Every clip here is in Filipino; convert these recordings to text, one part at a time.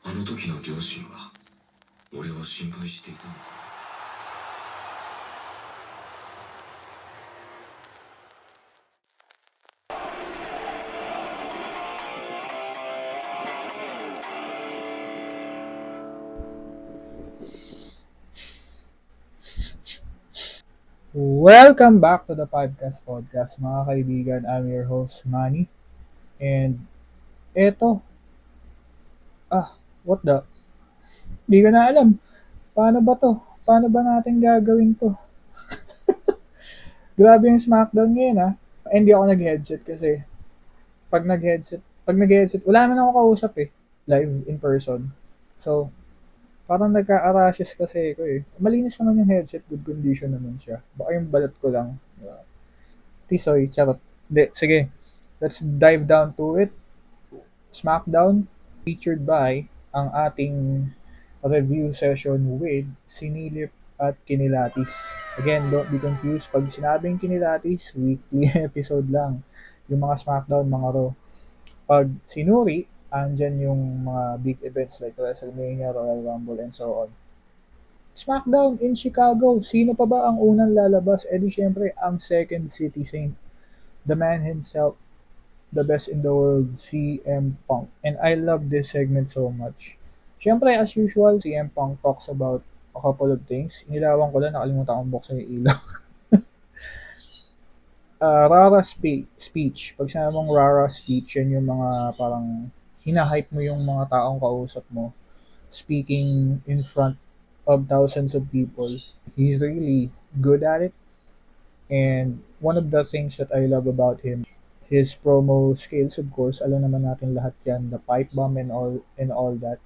あの時の両親は俺を心配していたのか。Welcome back to the podcast, mga kaibigan. I'm your host, Manny. And eto, what the? Di ko na alam. Paano ba to? Paano ba natin gagawin to? Grabe yung Smackdown ngayon, ah. Hindi ako nag-headset kasi pag nag-headset, wala naman ako kausap eh. Live, in person. So, parang nagka-arashes kasi ko eh. Malinis naman yung headset, good condition naman siya. Baka yung balat ko lang. Tisoy, charot. Hindi, sige. Let's dive down to it. Smackdown, featured by ang ating review session with Sinilip at Kinilatis. Again, don't be confused. Pag sinabing Kinilatis, weekly episode lang. Yung mga Smackdown, mga Raw. Pag Sinuri, andyan yung mga big events like WrestleMania, Royal Rumble, and so on. Smackdown in Chicago. Sino pa ba ang unang lalabas? Eh di syempre, ang second city saint. The man himself, the best in the world, CM Punk. And I love this segment so much. Siyempre, as usual, CM Punk talks about a couple of things. Inilawan ko lang, nakalimutan kong buksan yung ilaw. Rara speech. Pag sinabi mong Rara speech, yan yung mga parang hinahype mo yung mga taong kausap mo. Speaking in front of thousands of people. He's really good at it. And one of the things that I love about him, his promo skills, of course. Alam naman natin lahat yan, the pipe bomb and all that.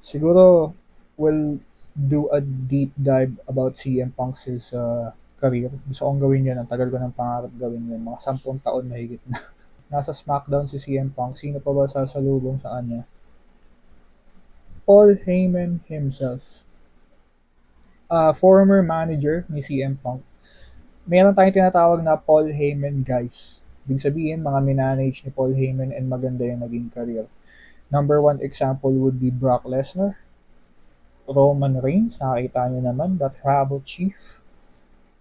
Siguro we'll do a deep dive about CM Punk's career. Gusto kong gawin yan, ang tagal ko ng pangarap gawin yan, mga 10 taon na higit na. Nasa SmackDown si CM Punk, sino pa ba sasalubong sa kanya? Paul Heyman himself, former manager ni CM Punk. Meron tayong tinatawag na Paul Heyman guys. Ibig sabihin, mga minanage ni Paul Heyman and maganda yung naging career. Number one example would be Brock Lesnar, Roman Reigns, nakakita nyo naman, the Tribal Chief,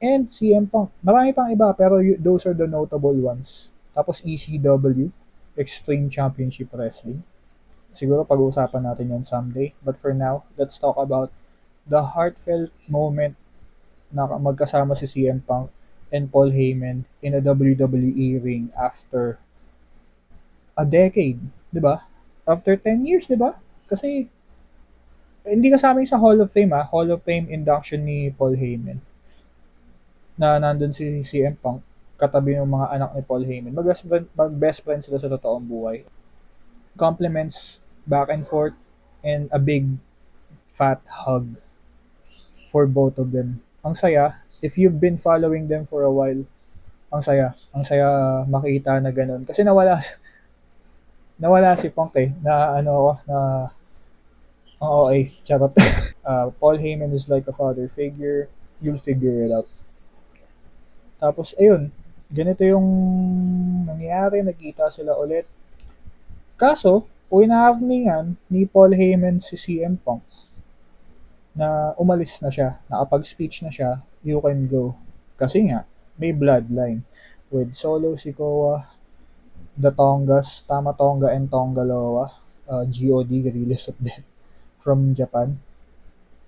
and CM Punk. Marami pang iba, pero those are the notable ones. Tapos ECW, Extreme Championship Wrestling. Siguro pag-uusapan natin yan someday. But for now, let's talk about the heartfelt moment na magkasama si CM Punk and Paul Heyman in a WWE ring after a decade, 'di ba? After 10 years, 'di ba? Kasi hindi kasama yung sa Hall of Fame, Hall of Fame induction ni Paul Heyman na nandun si CM Punk katabi ng mga anak ni Paul Heyman. Mag-best friend sila sa totoong buhay. Compliments back and forth and a big fat hug for both of them. Ang saya, if you've been following them for a while, ang saya. Ang saya makita na ganun. Kasi nawala si Punk eh. Na ano ako, na ang OA, charot. Paul Heyman is like a father figure. You'll figure it out. Tapos, ayun. Ganito yung nangyari. Nagkita sila ulit. Kaso, winarningan ni Paul Heyman si CM Punk na umalis na siya. Nakapag-speech na siya. You can go. Kasi nga, may bloodline. With Solo Sikoa, the Tongas, Tama Tonga and Tongaloa, GOD, Guerrillas of Death, from Japan.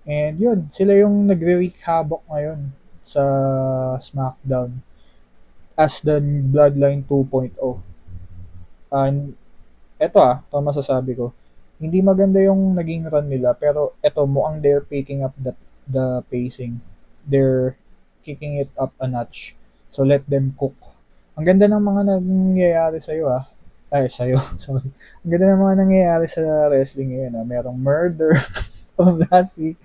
And yun, sila yung nagre-wreak havoc ngayon sa SmackDown as the Bloodline 2.0. And ito masasabi ko, hindi maganda yung naging run nila, pero eto mukhang they're picking up the pacing. They're kicking it up a notch. So let them cook. Ang ganda ng mga nangyayari sa'yo Ay, sa'yo. Sorry. Ang ganda ng mga nangyayari sa wrestling ngayon Merong murder from last week.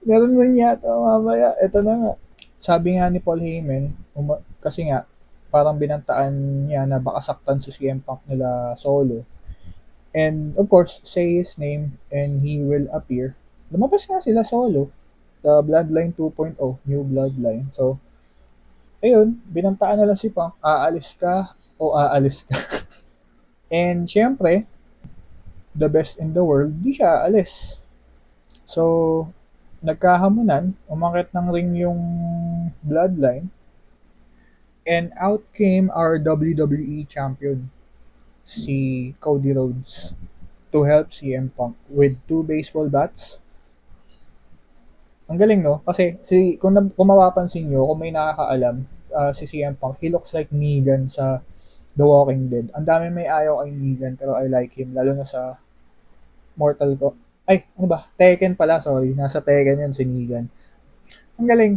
Meron man yata mamaya. Ito na nga. Sabi nga ni Paul Heyman, kasi nga, parang binantaan niya na baka saktan si CM Punk nila Solo. And of course, say his name and he will appear. Lumabas nga sila Solo. The Bloodline 2.0, New Bloodline. So, ayun, binantaan na lang si Punk, aalis ka o aalis ka. And syempre, the best in the world, di siya alis. So, nagkahamunan, umakit ng ring yung Bloodline, and out came our WWE champion, si Cody Rhodes, to help CM Punk with two baseball bats. Ang galing, no? Kasi kung mapapansin nyo, kung may nakakaalam, si CM Punk, he looks like Negan sa The Walking Dead. Ang dami may ayaw kay Negan, pero I like him, lalo na sa Mortal Kombat. Ay, ano ba? Tekken pala, sorry. Nasa Tekken yun si Negan. Ang galing.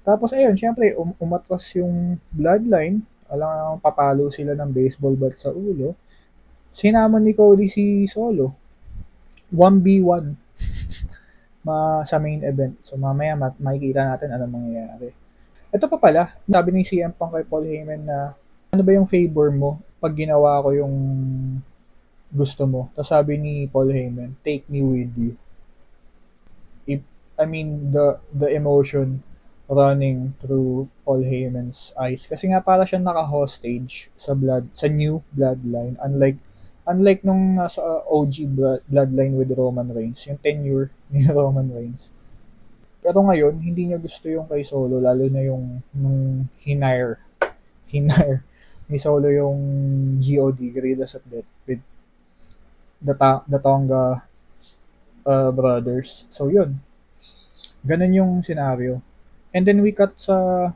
Tapos ayun, syempre, umatras yung Bloodline. Alam papalo sila ng baseball bat sa ulo. Sinama ni Cody si Solo. 1v1 sa main event. So mamaya makikita natin anong mangyayari. Ito pa pala, sabi ni CM Punk kay Paul Heyman na ano ba yung favor mo pag ginawa ko yung gusto mo. Tapos sabi ni Paul Heyman, take me with you. If, I mean, the emotion running through Paul Heyman's eyes. Kasi nga para siya naka-hostage sa new bloodline. Unlike nung nasa OG bloodline with Roman Reigns, yung tenure ni Roman Reigns. Pero ngayon, hindi niya gusto yung kay Solo, lalo na yung nung hinire ni Solo yung GOD, Guerrillas of Death, with the Tonga brothers. So yun, ganun yung scenario. And then we cut sa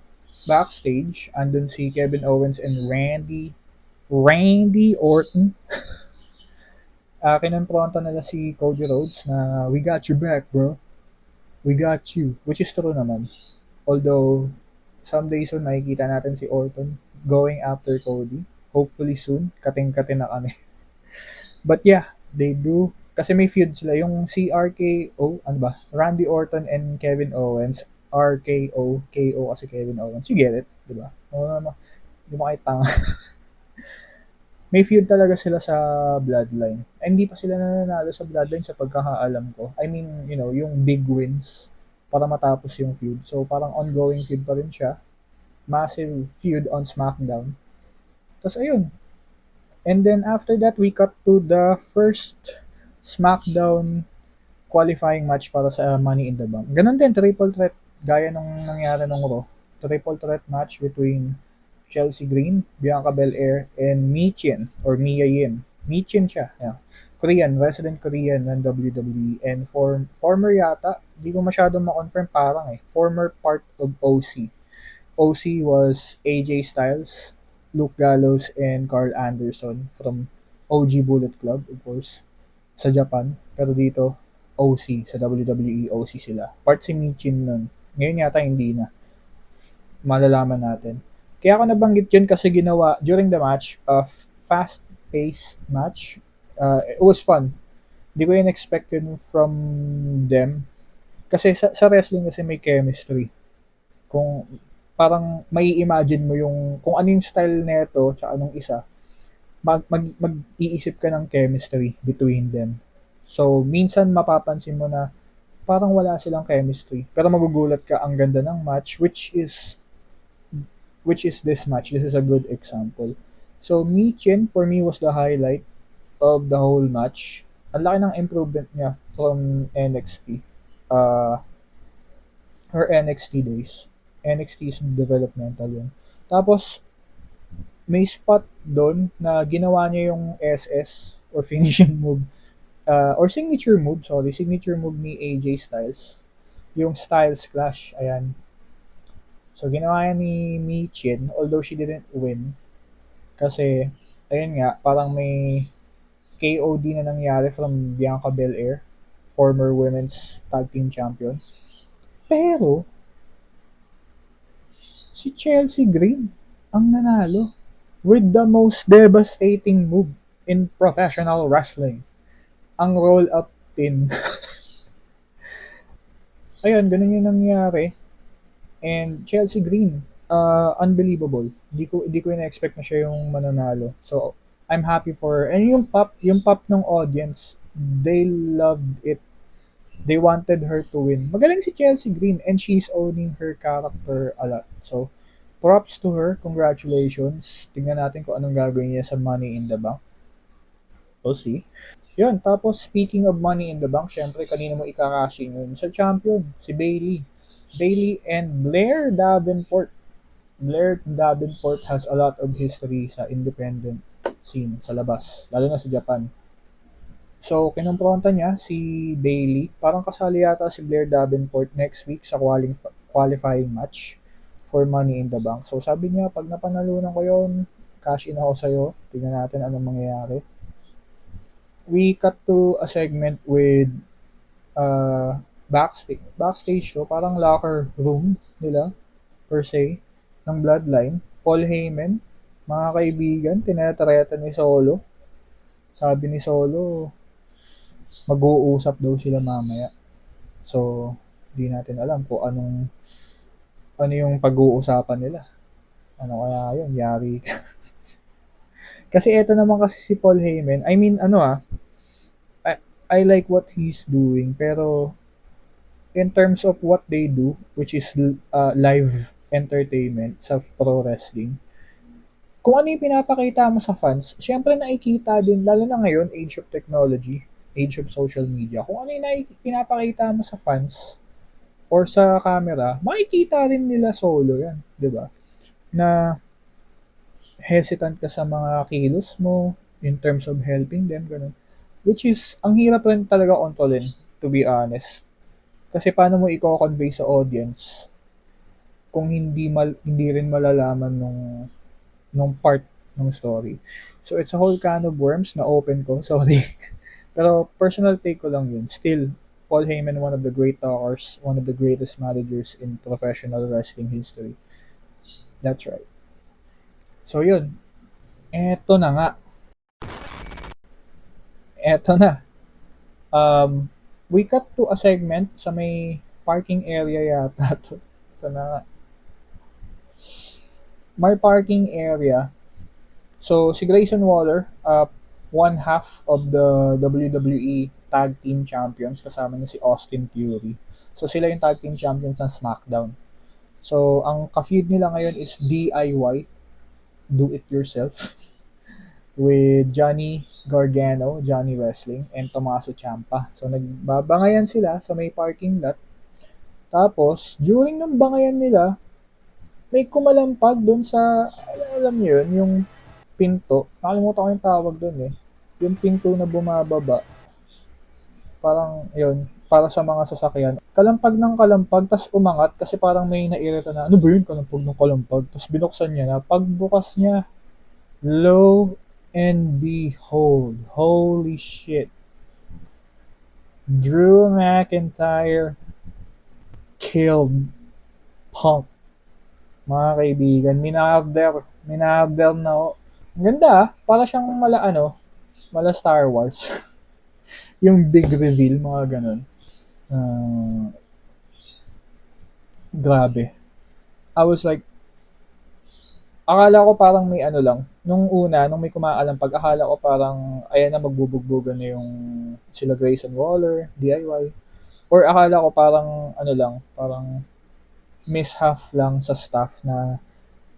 backstage, andun si Kevin Owens and Randy Orton. Kinonfronta nila si Cody Rhodes na, we got your back, bro. We got you. Which is true naman. Although, someday soon makikita natin si Orton going after Cody. Hopefully soon. Kating-kating na kami. But yeah, they do. Kasi may feud sila. Yung si RKO, ano ba? Randy Orton and Kevin Owens. RKO, KO kasi Kevin Owens. You get it, di ba? Di mo kayo tanga. May feud talaga sila sa Bloodline. Ay, hindi pa sila nananalo sa Bloodline sa pagkakaalam ko. I mean, yung big wins para matapos yung feud. So, parang ongoing feud pa rin siya. Massive feud on SmackDown. Tapos, ayun. And then, after that, we cut to the first SmackDown qualifying match para sa Money in the Bank. Ganon din, triple threat. Gaya nung nangyari nung Raw. Triple threat match between Chelsea Green, Bianca Belair, and Michin or Mia Yim. Michin siya. Yeah. Korean, resident Korean ng WWE. And former yata, di ko masyadong ma-confirm, parang former part of OC. OC was AJ Styles, Luke Gallows, and Carl Anderson from OG Bullet Club, of course, sa Japan. Pero dito, OC, sa WWE, OC sila. Part si Michin nun. Ngayon yata hindi na. Malalaman natin. Kaya ako nabanggit yun kasi ginawa during the match, fast-paced match. It was fun. Hindi ko yun expect yun from them. Kasi sa wrestling kasi may chemistry. Kung parang may imagine mo yung kung ano yung style nito tsaka anong isa, mag-iisip ka ng chemistry between them. So, minsan mapapansin mo na parang wala silang chemistry. Pero magugulat ka ang ganda ng match, which is this match. This is a good example. So, Michin, for me, was the highlight of the whole match. Ang laki ng improvement niya from NXT. Uh, her NXT days. NXT is developmental yun. Tapos, may spot doon na ginawa niya yung SS or finishing move. Or signature move ni AJ Styles. Yung Styles Clash, ayan. So, ginawa niya ni Michin, although she didn't win. Kasi, ayun nga, parang may KOD na nangyari from Bianca Belair, former women's tag team champion. Pero, si Chelsea Green ang nanalo with the most devastating move in professional wrestling. Ang roll-up pin. Ayun, ganun yung nangyari. And Chelsea Green, unbelievable. Di ko na-expect na siya yung mananalo. So, I'm happy for her. And yung pop ng audience, they loved it. They wanted her to win. Magaling si Chelsea Green and she's owning her character a lot. So, props to her. Congratulations. Tingnan natin kung anong gagawin niya sa Money in the Bank. We'll see. Yun, tapos speaking of Money in the Bank, syempre kanina mo ikakashin yun sa champion, si Bailey. Bailey and Blair Davenport. Blair Davenport has a lot of history sa independent scene sa labas, lalo na sa Japan. So, kinumpronta niya si Bailey. Parang kasali yata si Blair Davenport next week sa qualifying match for Money in the Bank. So, sabi niya, pag napanalunan ko yun, cash in ako sa'yo. Tingnan natin anong mangyayari. We cut to a segment with backstage show, parang locker room nila, per se, ng Bloodline. Paul Heyman, mga kaibigan, tinatreta ni Solo. Sabi ni Solo, mag-uusap daw sila mamaya. So, di natin alam kung ano yung pag-uusapan nila. Ano kaya yun, yari. Kasi eto naman kasi si Paul Heyman, I mean, I, I like what he's doing, pero in terms of what they do, which is live entertainment sa pro wrestling, kung ano yung pinapakita mo sa fans, syempre nakikita din, lalo na ngayon, age of technology, age of social media, kung ano yung pinapakita mo sa fans or sa camera, makikita rin nila Solo yan, di ba? Na hesitant ka sa mga kilos mo in terms of helping them, ganun. Which is, ang hirap rin talaga kontrolin, to be honest. Kasi paano mo i-convey sa audience kung hindi rin malalaman nung part ng story. So it's a whole can of worms na open ko, sorry. Pero personal take ko lang yun. Still, Paul Heyman, one of the great talkers, one of the greatest managers in professional wrestling history. That's right. So yun, eto na nga. Eto na. We cut to a segment sa may parking area yata. Ito na nga. May parking area. So, si Grayson Waller, one half of the WWE Tag Team Champions, kasama niya si Austin Theory. So, sila yung Tag Team Champions ng SmackDown. So, ang ka-feud nila ngayon is DIY, Do It Yourself, with Johnny Gargano, Johnny Wrestling, and Tommaso Ciampa. So, nagbabangayan sila sa may parking lot. Tapos, during ng bangayan nila, may kumalampag doon sa, alam niyo yun, yung pinto. Nakalimutan ko yung tawag doon eh. Yung pinto na bumababa. Parang, yun, para sa mga sasakyan. Kalampag ng kalampag, tas umangat kasi parang may nairita na, ano ba yun, kalampag ng kalampag? Tas binuksan niya na, pagbukas niya, lo and behold, holy shit, Drew McIntyre killed Punk. Mga kaibigan, minarder na ako. Ganda para siyang mala Star Wars. Yung big reveal, mga ganun. Grabe. I was like, akala ko parang may lang. Nung may kumaalam, akala ko parang, ayan na, magbubugbugan na yung sila Grayson Waller, DIY. Or akala ko parang, parang mishap lang sa staff na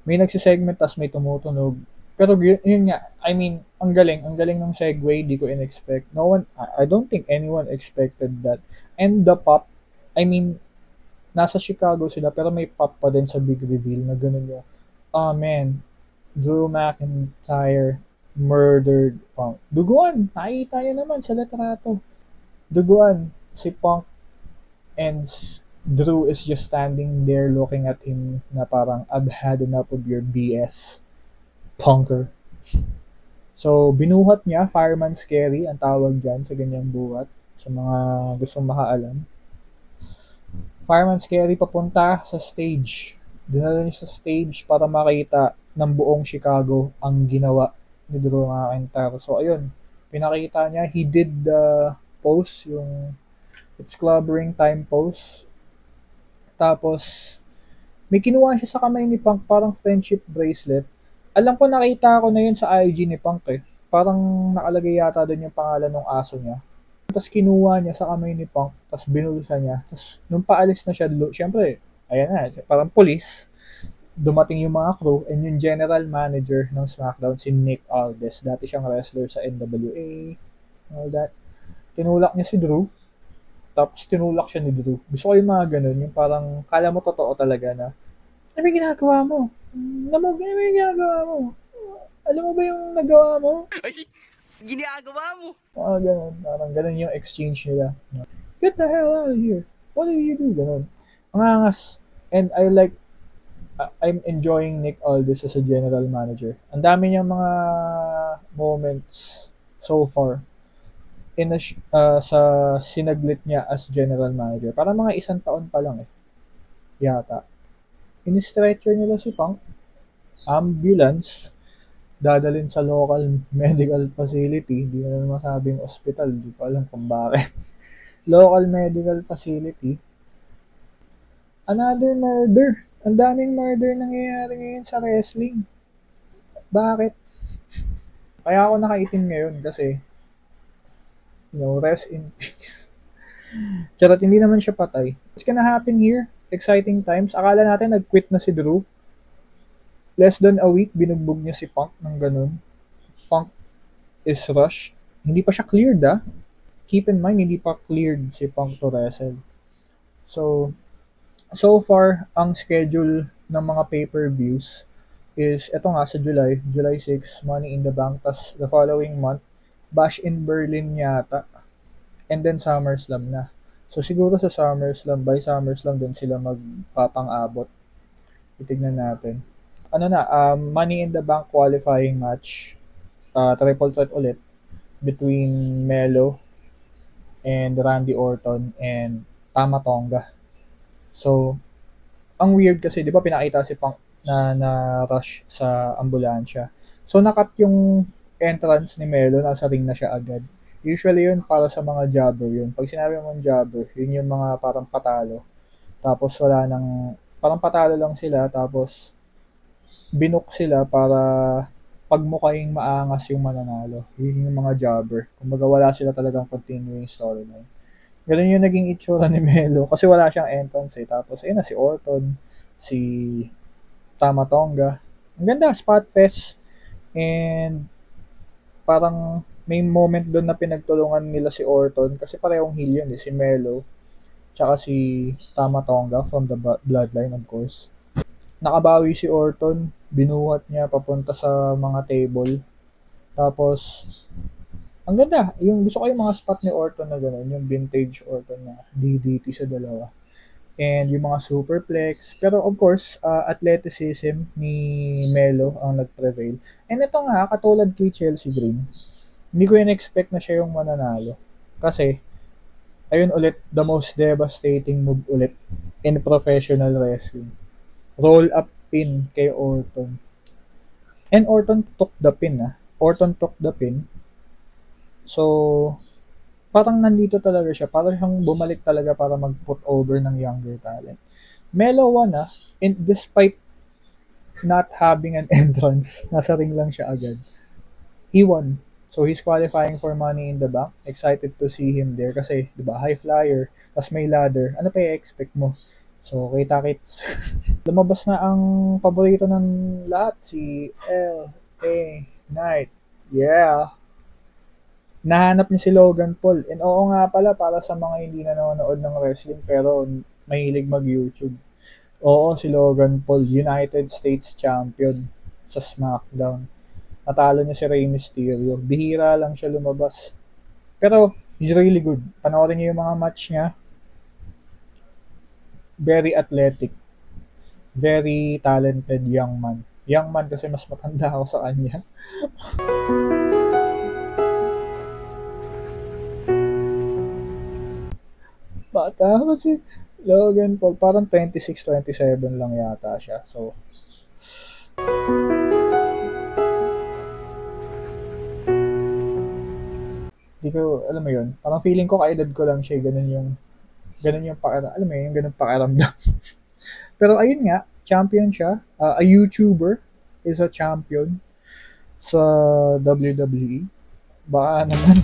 may nagsisegment tas may tumutunog. Pero yun nga, I mean, ang galing ng segue, di ko in-expect. I don't think anyone expected that. And the pop, I mean, nasa Chicago sila pero may pop pa din sa big reveal na ganun yung, oh man, Drew McIntyre murdered Punk. Duguan, nakikita niya naman sa litrato. Duguan, si Punk and Drew is just standing there looking at him na parang, I've had enough of your BS, punker. So, binuhat niya, Fireman's Carry, ang tawag dyan sa ganyang buhat, sa mga gustong makaalam. Fireman's Carry papunta sa stage. Dinala niya sa stage para makita ng buong Chicago ang ginawa ni Drew McIntyre. So, ayun, pinakita niya, he did the pose, yung it's clubbering time pose. Tapos, may kinuha siya sa kamay ni Punk, parang friendship bracelet. Alam ko, nakita ko na yun sa IG ni Punk eh. Parang nakalagay yata doon yung pangalan ng aso niya. Tapos kinuha niya sa kamay ni Punk, tapos binulsa niya. Tapos nung paalis na siya, syempre, ayan na, parang pulis. dumating yung mga crew and yung general manager ng SmackDown, si Nick Aldis. Dati siyang wrestler sa NWA, all that. Tinulak niya si Drew, tapos tinulak siya ni Drew. Gusto ko yung mga ganun, yung parang kala mo totoo talaga na, ano ba yung ginagawa mo? Ano ba yung ginagawa mo? Alam mo ba yung nagawa mo? Ginagawa mo. Ganun. Parang ganun yung exchange nila. Get the hell out of here. What did you do? Ganun. Ang angas. And I'm enjoying Nick Aldis as a general manager. Ang dami niyang mga moments so far sa sinaglit niya as general manager. Para mga isang taon pa lang yata. In-stretcher nila si Punk, ambulance, dadalhin sa local medical facility, hindi na naman masabing hospital, hindi ko alam kung bakit. Local medical facility. Another murder. Ang daming murder nangyayari ngayon sa wrestling. Bakit? Kaya ako nakaitim ngayon kasi, rest in peace. Charot, hindi naman siya patay. What's gonna happen here? Exciting times. Akala natin nag-quit na si Drew. Less than a week, binugbog niya si Punk ng ganun. Punk is rushed. Hindi pa siya cleared Keep in mind, hindi pa cleared si Punk to wrestle. So far, ang schedule ng mga pay-per-views is, eto nga sa July 6, Money in the Bank, tas the following month, Bash in Berlin yata, and then SummerSlam na. So siguro sa SummerSlam, by SummerSlam din sila magpapang-abot. Titignan natin. Money in the Bank qualifying match, triple threat ulit, between Melo and Randy Orton and Tama Tonga. So, ang weird kasi, di ba pinakita si Punk na rush sa ambulansya. So, nakat yung entrance ni Melo, nasa ring na siya agad. Usually yun para sa mga jobber yun. Pag sinabi mong jobber, yun yung mga parang patalo. Tapos parang patalo lang sila, tapos binook sila para pagmukhang maangas yung mananalo. Yun yung mga jobber. Kumbaga wala sila talagang continuing storyline. Ganun yung naging itsura ni Melo kasi wala siyang entrance Tapos ayun na si Orton, si Tama Tonga. Ang ganda, spot fest. And parang may moment doon na pinagtulungan nila si Orton kasi parehong heel yun si Melo tsaka si Tama Tonga from the bloodline of course. Nakabawi si Orton, binuhat niya papunta sa mga table. Tapos, ang ganda. Yung gusto ko yung mga spot ni Orton na gano'n, yung vintage Orton na DDT sa dalawa. And yung mga superplex. Pero of course, athleticism ni Melo ang nag-prevail. And ito nga, katulad kay Chelsea Green, hindi ko in-expect na siya yung mananalo. Kasi, ayun ulit, the most devastating move ulit in professional wrestling. Roll up pin kay Orton. And Orton took the pin Orton took the pin. So, parang nandito talaga siya. Parang siyang bumalik talaga para mag-put over ng younger talent. Melo won and despite not having an entrance, nasa ring lang siya agad. He won. So, he's qualifying for Money in the Bank. Excited to see him there kasi, di ba, high flyer, tas may ladder. Ano pa i-expect mo? So, kita-kits. Lumabas na ang paborito ng lahat, si LA Knight. Yeah. Nahanap niya si Logan Paul. And oo nga pala, para sa mga hindi nanonood ng wrestling pero mahilig mag-YouTube. Oo, si Logan Paul, United States Champion sa SmackDown. Natalo niya si Rey Mysterio. Bihira lang siya lumabas. Pero, he's really good. Panoorin niyo yung mga match niya. Very athletic. Very talented young man. Young man kasi mas matanda ako sa kanya. Bata kasi Logan Paul. Parang 26, 27 lang yata siya. So, di ko, alam mo yun, parang feeling ko kaedad ko lang siya, ganun yung pakiramdam, alam mo yun, yung ganun pakiramdam. Pero ayun nga, champion siya, a YouTuber is a champion sa WWE. Baka naman,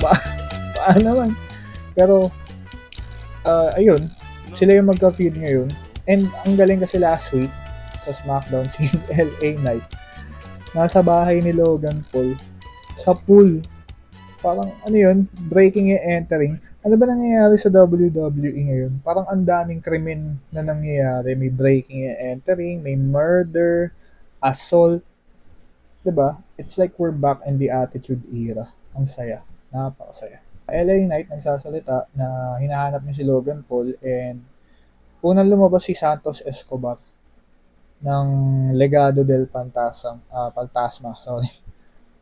baka naman. Pero, ayun, sila yung magka-feud ngayon. And ang galing kasi last week, sa SmackDown, si LA Knight, nasa bahay ni Logan Paul, sa pool. Parang, ano yun, breaking and entering. Ano ba nangyayari sa WWE ngayon? Parang ang daming krimen na nangyayari. May breaking and entering, may murder, assault, 'di ba? It's like we're back in the Attitude Era. Ang saya. Napakasaya. LA Knight nagsasalita na hinahanap niya si Logan Paul and unang lumabas si Santos Escobar ng Legado del Fantasma, sorry.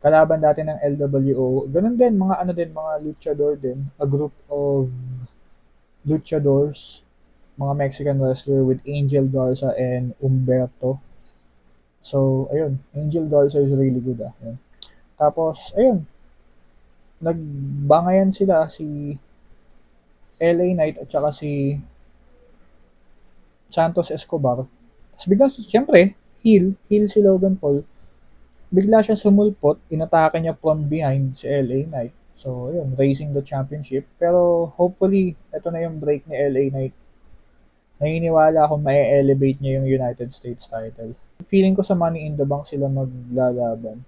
Kalaban dati ng LWO. Ganun din, mga ano din, mga luchador din. A group of luchadors, mga Mexican wrestler with Angel Garza and Humberto. So, ayun, Angel Garza is really good Ayun. Tapos, ayun, nagbangayan sila si LA Knight at saka si Santos Escobar. Tapos bigla, syempre, heel si Logan Paul. Bigla siya sumulpot, inatake niya from behind si LA Knight. So, ayun, raising the championship. Pero, hopefully, ito na yung break ni LA Knight. Naniniwala akong ma-elevate niya yung United States title. Feeling ko sa Money in the Bank sila maglalaban.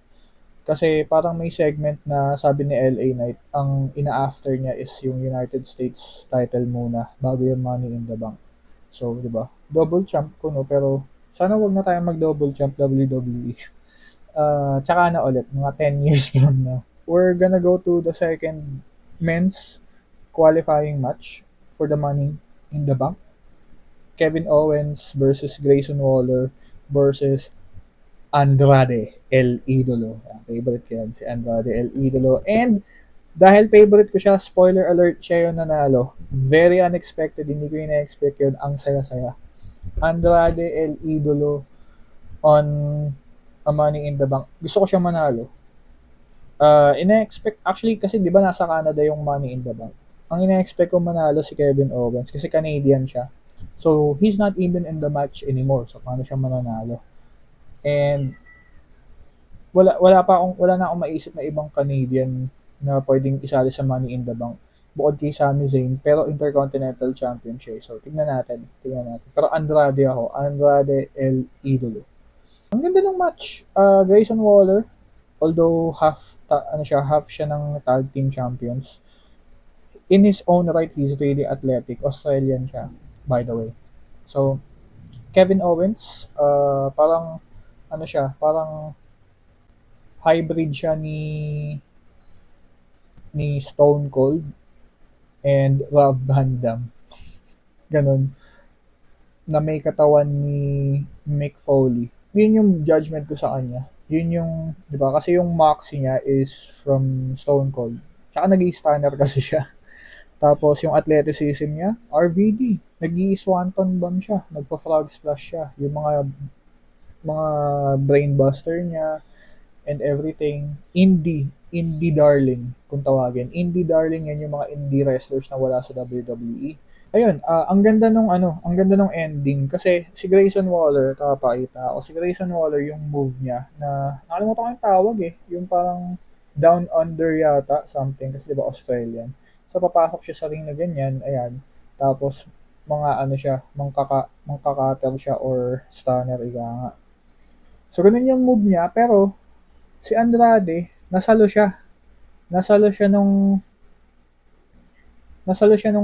Kasi parang may segment na sabi ni LA Knight, ang ina-after niya is yung United States title muna bago yung Money in the Bank. So, di ba? Double champ ko, no? Pero sana wag na tayong mag-double champ WWE. Tsaka na ulit, mga 10 years from now. We're gonna go to the second men's qualifying match for the Money in the Bank. Kevin Owens versus Grayson Waller versus Andrade El Idolo. Favorite ko yan, si Andrade El Idolo. And dahil favorite ko siya, spoiler alert, siya yung nanalo. Very unexpected, hindi ko ina-expect yun. Ang saya-saya. Andrade El Idolo on a Money in the Bank. Gusto ko siya manalo. Ina-expect, actually kasi di ba nasa Canada yung Money in the Bank. Ang ina-expect ko manalo si Kevin Owens kasi Canadian siya. So, he's not even in the match anymore. So, paano siya mananalo? And wala na akong maisip na ibang Canadian na pwedeng isali sa Money in the Bank bukod kay Sami Zayn, pero Intercontinental Champion siya. So, tignan natin. Pero Andrade El Idolo. Ang ganda ng match. Grayson Waller, although half siya ng tag team champions. In his own right, he's really athletic. Australian siya, by the way. So, Kevin Owens, parang hybrid siya ni Stone Cold and Rob Van Dam. Ganon. Na may katawan ni Mick Foley. Yun yung judgment ko sa kanya. Yun yung, di ba? Kasi yung moxie niya is from Stone Cold. Tsaka nag-i-stunner kasi siya. Tapos yung athleticism niya, RVD. Nag-i-swanton bomb siya. Nagpa-frog splash siya. Yung mga brainbuster niya and everything. Indie darling, kung tawagin. Indie darling, yan yung mga indie wrestlers na wala sa WWE. Ayun, ang ganda nung ending kasi si Grayson Waller, kapakita ako, si Grayson Waller yung move niya na nakalimutan ko yung tawag yung parang down under yata, something, kasi diba Australian. So papasok siya sa ring na ganyan, ayan. Tapos mangkakater siya or stunner, ika nga. So ganun yung move niya, pero si Andrade, nasalo siya nung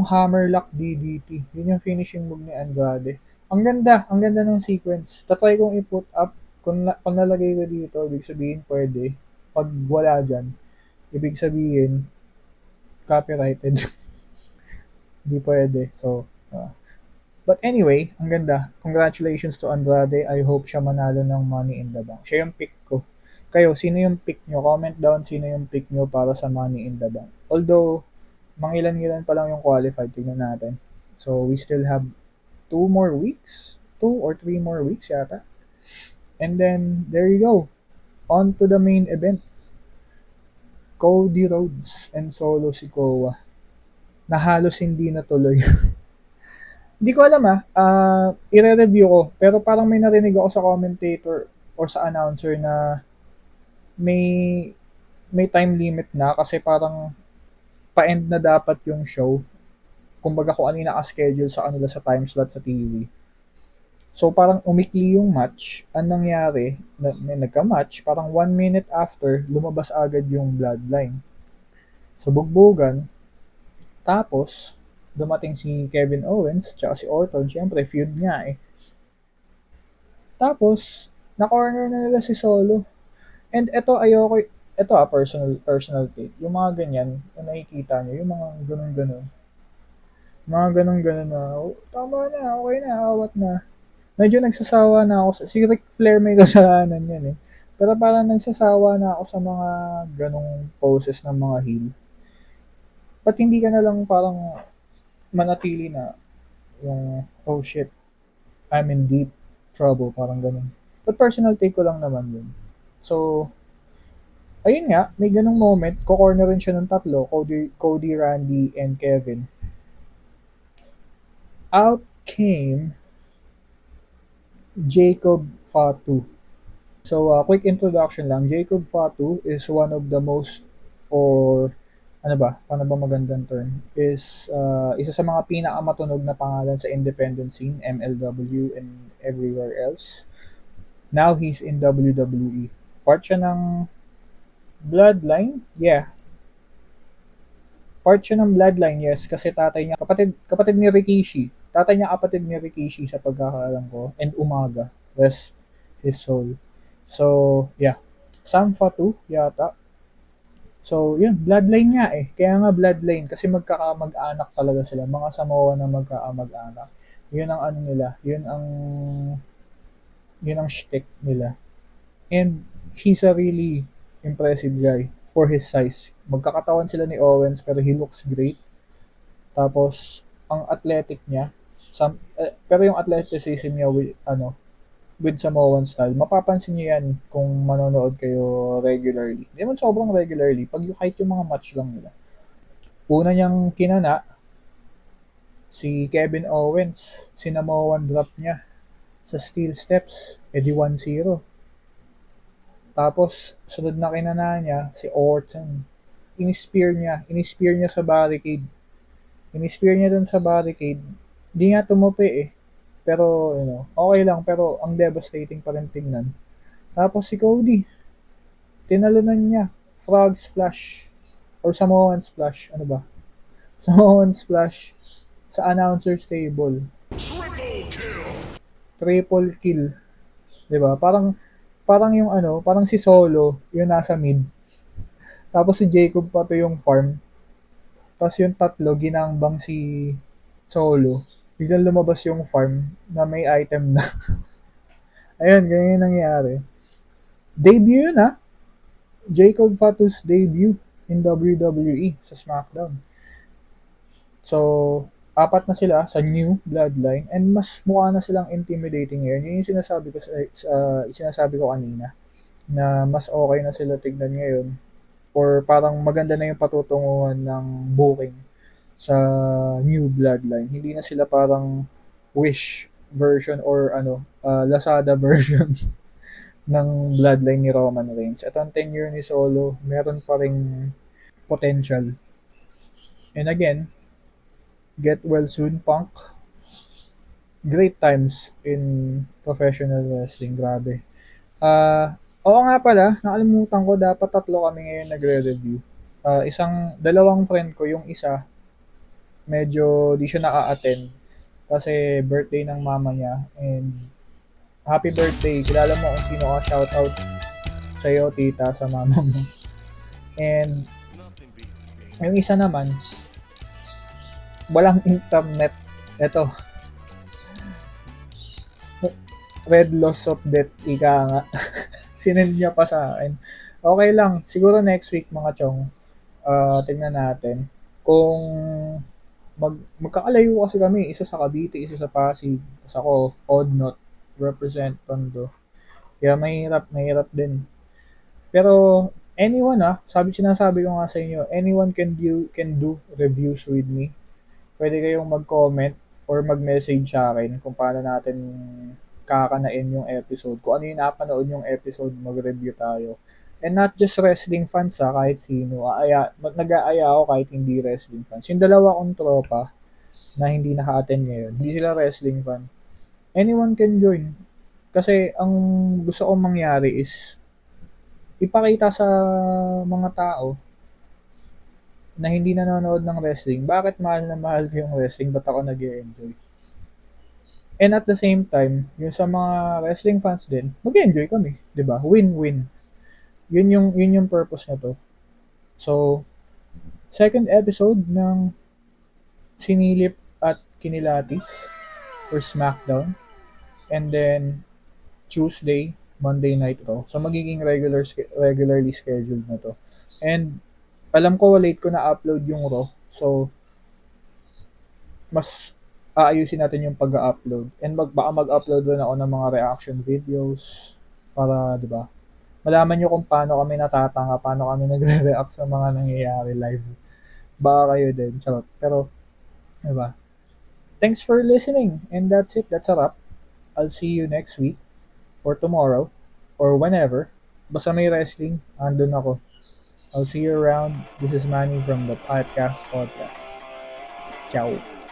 Hammerlock DDT. Yun yung finishing move ni Andrade. Ang ganda ng sequence. Tatry kong i-put up. Kung nalagay ko dito, ibig sabihin pwede. Pag wala dyan, ibig sabihin copyrighted. Hindi pwede. So, but anyway, ang ganda. Congratulations to Andrade. I hope siya manalo ng Money in the Bank. Siya yung pick ko. Kayo, sino yung pick nyo? Comment down sino yung pick nyo para sa Money in the Bank. Although, mangilan-ngilan pa lang yung qualified. Tingnan natin. So, we still have 2 more weeks. 2 or 3 more weeks yata. And then, there you go. On to the main event. Cody Rhodes and Solo Sikoa. Na halos hindi natuloy. Hindi ko alam i-review ko. Pero parang may narinig ako sa commentator or sa announcer na may time limit na kasi parang pa-end na dapat yung show. Kumbaga kung ano yung naka-schedule sa kanila sa time slot sa TV. So, parang umikli yung match. Ang nangyari, nagka-match, parang 1 minute after, lumabas agad yung bloodline. So, bugbugan. Tapos, dumating si Kevin Owens, tsaka si Orton, syempre, feud nga eh. Tapos, na-corner na nila si Solo. And eto personal take. Yung mga ganyan, na nakikita nyo, yung mga ganun-ganun. Mga ganun-ganun na, "Oh, tama na, okay na, awat na." Medyo nagsasawa na ako si Ric Flair may kasalanan yan eh. Pero parang nagsasawa na ako sa mga ganong poses ng mga heel. Ba't hindi ka na lang parang manatili na yung, oh shit, I'm in deep trouble, parang ganun. But personal take ko lang naman yun. So, ayun nga, may ganong moment, ko-corner rin siya ng tatlo, Cody, Randy, and Kevin. Out came Jacob Fatu. So, quick introduction lang. Jacob Fatu is one of the most, or ano ba, paano ba magandang term, is isa sa mga pinakamatunog na pangalan sa independent scene, MLW and everywhere else. Now he's in WWE. Part siya ng Bloodline? Yeah. Part siya ng Bloodline, yes. Kasi tatay niya, kapatid ni Rikishi. Tatay niya kapatid ni Rikishi sa pagkakaalam ko. And Umaga. Rest his soul. So, yeah. Sam Fatu, yata. So, yun. Bloodline nga eh. Kaya nga Bloodline. Kasi magkakamag-anak talaga sila. Mga Samoa na magkakamag-anak. Yun ang ano nila. Yun ang shtick nila. And he's a really impressive guy for his size. Magkakatawan sila ni Owens pero he looks great. Tapos ang athletic niya, pero yung athleticism niya with Samoan style, mapapansin niyo yan kung manonood kayo regularly. Hindi man sobrang regularly, kahit yung mga match lang nila. Una niyang kinana, si Kevin Owens, sinamoan drop niya sa steel steps, edi 1-0. Tapos, sunod na kinana niya, si Orton. In-spear niya sa barricade. In-spear niya dun sa barricade. Di nga tumupi eh. Pero, okay lang. Pero, ang devastating pa rin tingnan. Tapos si Cody, tinalunan niya. Frog splash. Or Samoan splash. Ano ba? Samoan splash sa announcer's table. Triple kill. Diba? Parang yung parang si Solo, yung nasa mid. Tapos si Jacob pa to yung farm. Tapos yung tatlo, ginambang si Solo. Biglang lumabas yung farm na may item na. Ayun, ganyan yung nangyari. Debut yun ha. Jacob Fatu's debut in WWE sa SmackDown. So, apat na sila sa new bloodline and mas mukha na silang intimidating ngayon. Yun yung sinasabi ko kanina na mas okay na sila tignan ngayon or parang maganda na yung patutunguhan ng booking sa new bloodline. Hindi na sila parang Wish version or Lazada version ng bloodline ni Roman Reigns. At ang tenure ni Solo, meron pa ring potential. And again, get well soon, Punk. Great times in professional wrestling. Grabe. Oo nga pala, nakalimutan ko, dapat tatlo kami ngayon nagre-review. Dalawang friend ko, yung isa, medyo di siya naka-attend kasi birthday ng mama niya and happy birthday. Kilala mo kung sino ka, shoutout sa'yo, tita, sa mama mo. And yung isa naman, walang internet. Eto, red loss of death, ika nga. Sinend niya pa sa akin. Okay lang, siguro next week mga chong, tingnan natin. Kung magkakalayo kasi kami, isa sa Cavite, isa sa Pasig, tapos ako, odd not, represent Tondo. Kaya mahirap din. Pero, sinasabi ko nga sa inyo, anyone can do reviews with me. Pwede kayong mag-comment or mag-message sa akin kung paano natin kakanain yung episode. Kung ano yung napanood yung episode, mag-review tayo. And not just wrestling fans kahit sino. Nag-aaya ako kahit hindi wrestling fans. Yung dalawa kong tropa na hindi naka-attend ngayon, hindi sila wrestling fan. anyone can join. Kasi ang gusto kong mangyari is ipakita sa mga tao na hindi nanonood ng wrestling, bakit mahal na mahal ko yung wrestling, ba't ako nag-enjoy. And at the same time, yung sa mga wrestling fans din, mag-enjoy kami, 'di ba? Win-win. Yun yung purpose na to. So, second episode ng Sinilip at Kinilatis for SmackDown. And then Tuesday, Monday Night Raw. So magiging regularly scheduled na to. And alam ko late ko na upload yung Raw. So mas aayusin natin yung pag-upload. And baka mag-upload din ako ng mga reaction videos para, 'di ba? Malaman niyo kung paano kami natatanga, paano kami nagre-react sa mga nangyayari live. Baka kayo din, charot. Pero, 'di ba? Thanks for listening. And that's it. That's a wrap. I'll see you next week or tomorrow or whenever. Basta may wrestling, andun ako. I'll see you around. This is Manny from the Podcast Podcast. Ciao.